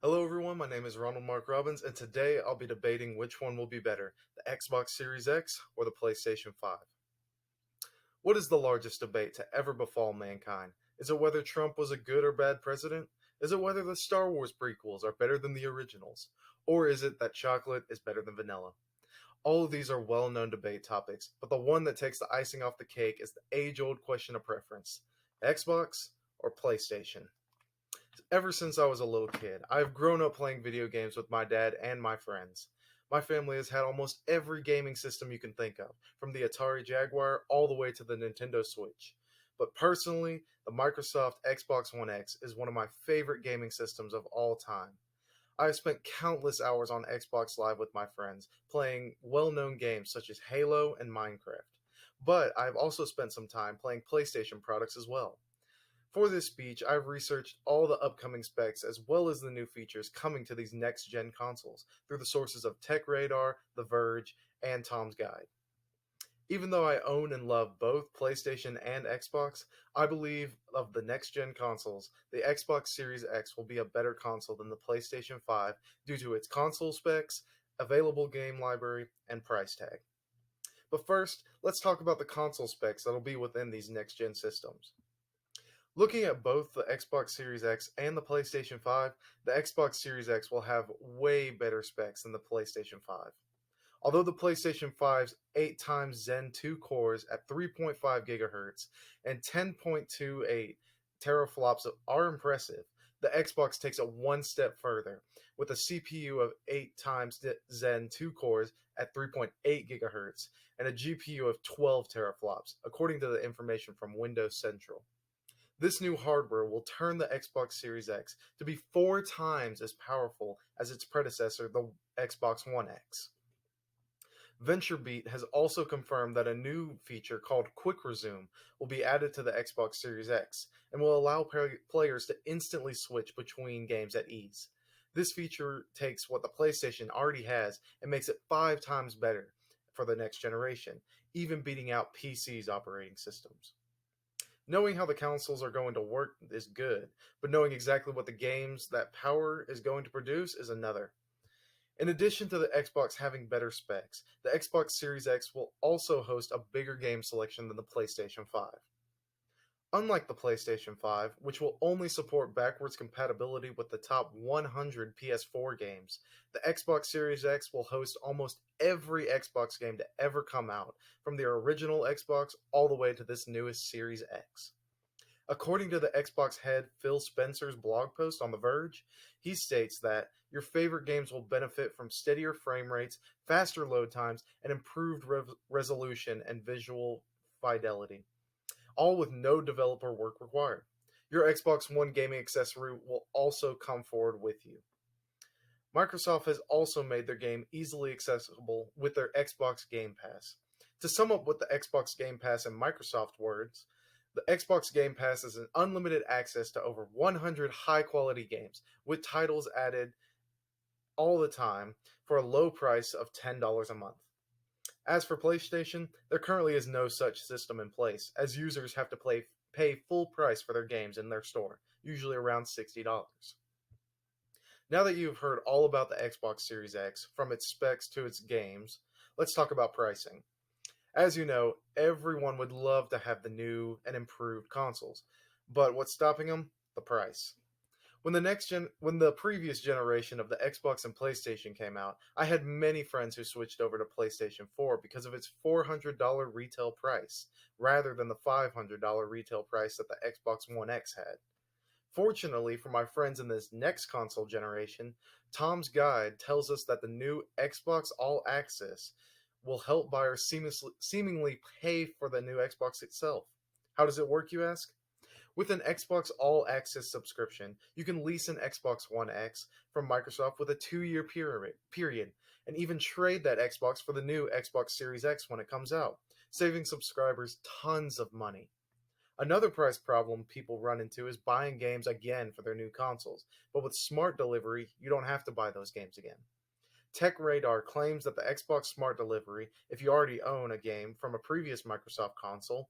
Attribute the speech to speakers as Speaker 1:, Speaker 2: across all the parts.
Speaker 1: Hello everyone, my name is Ronald Mark Robbins, and today I'll be debating which one will be better, the Xbox Series X or the PlayStation 5. What is the largest debate to ever befall mankind? Is it whether Trump was a good or bad president? Is it whether the Star Wars prequels are better than the originals? Or is it that chocolate is better than vanilla? All of these are well-known debate topics, but the one that takes the icing off the cake is the age-old question of preference: Xbox or PlayStation? Ever since I was a little kid, I've grown up playing video games with my dad and my friends. My family has had almost every gaming system you can think of, from the Atari Jaguar all the way to the Nintendo Switch. But personally, the Microsoft Xbox One X is one of my favorite gaming systems of all time. I have spent countless hours on Xbox Live with my friends, playing well known games such as Halo and Minecraft. But I've also spent some time playing PlayStation products as well. For this speech, I've researched all the upcoming specs as well as the new features coming to these next gen consoles through the sources of TechRadar, The Verge, and Tom's Guide. Even though I own and love both PlayStation and Xbox, I believe of the next gen consoles, the Xbox Series X will be a better console than the PlayStation 5 due to its console specs, available game library, and price tag. But first, let's talk about the console specs that'll be within these next gen systems. Looking at both the Xbox Series X and the PlayStation 5, the Xbox Series X will have way better specs than the PlayStation 5. Although the PlayStation 5's 8 times Zen 2 cores at 3.5 GHz and 10.28 teraflops are impressive, the Xbox takes it one step further, with a CPU of 8 times Zen 2 cores at 3.8 GHz and a GPU of 12 teraflops, according to the information from Windows Central. This new hardware will turn the Xbox Series X to be 4 times as powerful as its predecessor, the Xbox One X. VentureBeat has also confirmed that a new feature called Quick Resume will be added to the Xbox Series X and will allow players to instantly switch between games at ease. This feature takes what the PlayStation already has and makes it 5 times better for the next generation, even beating out PC's operating systems. Knowing how the consoles are going to work is good, but knowing exactly what the games that power is going to produce is another. In addition to the Xbox having better specs, the Xbox Series X will also host a bigger game selection than the PlayStation 5. Unlike the PlayStation 5, which will only support backwards compatibility with the top 100 PS4 games, the Xbox Series X will host almost every Xbox game to ever come out, from the original Xbox all the way to this newest Series X. According to the Xbox head Phil Spencer's blog post on The Verge, he states that your favorite games will benefit from steadier frame rates, faster load times, and improved resolution and visual fidelity, all with no developer work required. Your Xbox One gaming accessory will also come forward with you. Microsoft has also made their game easily accessible with their Xbox Game Pass. To sum up what the Xbox Game Pass in Microsoft words, the Xbox Game Pass is an unlimited access to over 100 high quality games, with titles added all the time for a low price of $10 a month. As for PlayStation, there currently is no such system in place, as users have to pay full price for their games in their store, usually around $60. Now that you've heard all about the Xbox Series X, from its specs to its games, let's talk about pricing. As you know, everyone would love to have the new and improved consoles, but what's stopping them? The price. When the previous generation of the Xbox and PlayStation came out, I had many friends who switched over to PlayStation 4 because of its $400 retail price, rather than the $500 retail price that the Xbox One X had. Fortunately for my friends in this next console generation, Tom's Guide tells us that the new Xbox All Access will help buyers seemingly pay for the new Xbox itself. How does it work, you ask? With an Xbox All Access subscription, you can lease an Xbox One X from Microsoft with a 2-year period, and even trade that Xbox for the new Xbox Series X when it comes out, saving subscribers tons of money. Another price problem people run into is buying games again for their new consoles, but with Smart Delivery, you don't have to buy those games again. TechRadar claims that the Xbox Smart Delivery, if you already own a game from a previous Microsoft console,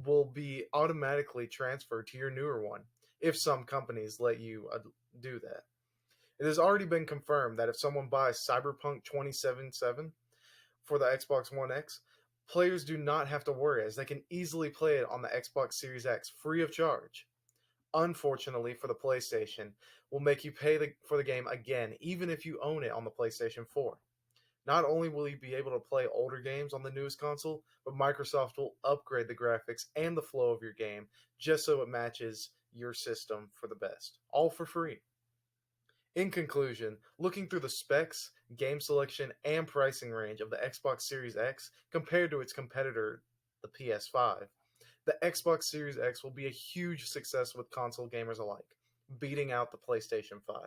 Speaker 1: will be automatically transferred to your newer one, if some companies let you do that. It has already been confirmed that if someone buys Cyberpunk 2077 for the Xbox One X, players do not have to worry as they can easily play it on the Xbox Series X free of charge. Unfortunately for the PlayStation, will make you pay for the game again even if you own it on the PlayStation 4. Not only will you be able to play older games on the newest console, but Microsoft will upgrade the graphics and the flow of your game just so it matches your system for the best, all for free. In conclusion, looking through the specs, game selection, and pricing range of the Xbox Series X compared to its competitor, the PS5, the Xbox Series X will be a huge success with console gamers alike, beating out the PlayStation 5.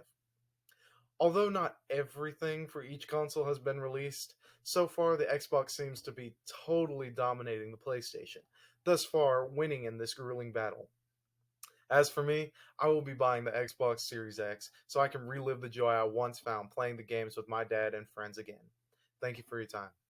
Speaker 1: Although not everything for each console has been released, so far the Xbox seems to be totally dominating the PlayStation, thus far winning in this grueling battle. As for me, I will be buying the Xbox Series X so I can relive the joy I once found playing the games with my dad and friends again. Thank you for your time.